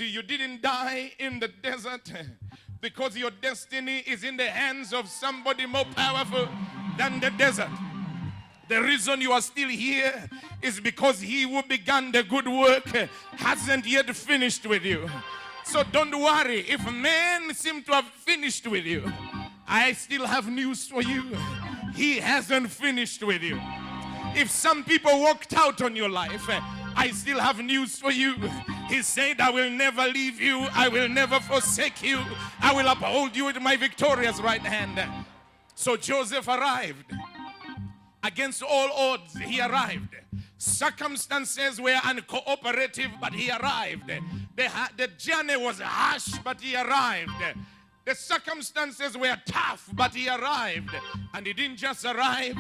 See, you didn't die in the desert because your destiny is in the hands of somebody more powerful than the desert. The reason you are still here is because he who began the good work hasn't yet finished with you. So don't worry if men seem to have finished with you. I still have news for you. He hasn't finished with you. If some people walked out on your life, I still have news for you. He said, I will never leave you. I will never forsake you. I will uphold you with my victorious right hand. So Joseph arrived. Against all odds, he arrived. Circumstances were uncooperative, but he arrived. The journey was harsh, but he arrived. The circumstances were tough, but he arrived. And he didn't just arrive.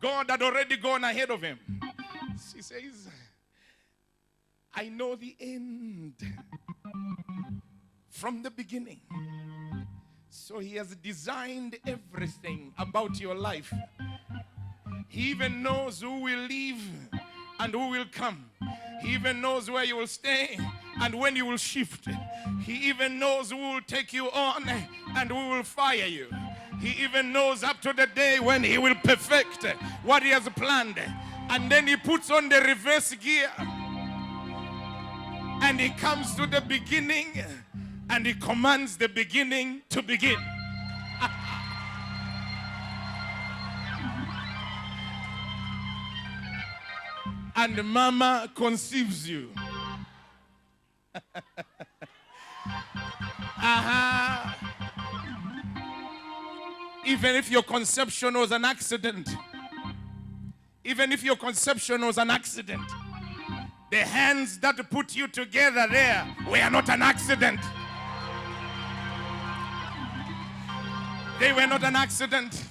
God had already gone ahead of him. He says, I know the end from the beginning. So he has designed everything about your life. He even knows who will leave and who will come. He even knows where you will stay and when you will shift. He even knows who will take you on and who will fire you. He even knows up to the day when he will perfect what he has planned. And then he puts on the reverse gear. And he comes to the beginning and he commands the beginning to begin. And mama conceives you. Even if your conception was an accident, the hands that put you together there were not an accident. They were not an accident.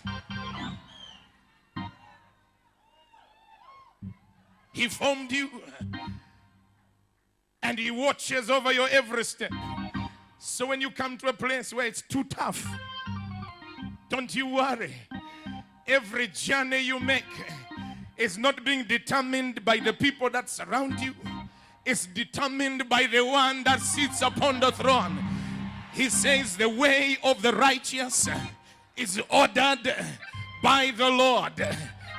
He formed you and he watches over your every step. So when you come to a place where it's too tough, don't you worry. Every journey you make is not being determined by the people that surround you. It's determined by the one that sits upon the throne. He says the way of the righteous is ordered by the Lord.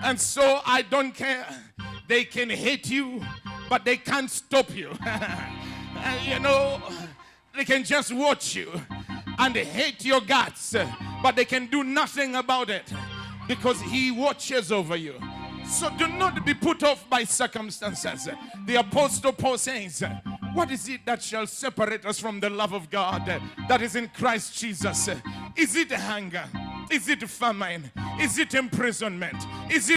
And so I don't care. They can hate you, but they can't stop you. They can just watch you and hate your guts, but they can do nothing about it because he watches over you. So do not be put off by circumstances. The Apostle Paul says, what is it that shall separate us from the love of God that is in Christ Jesus? Is it hunger? Is it famine? Is it imprisonment? Is it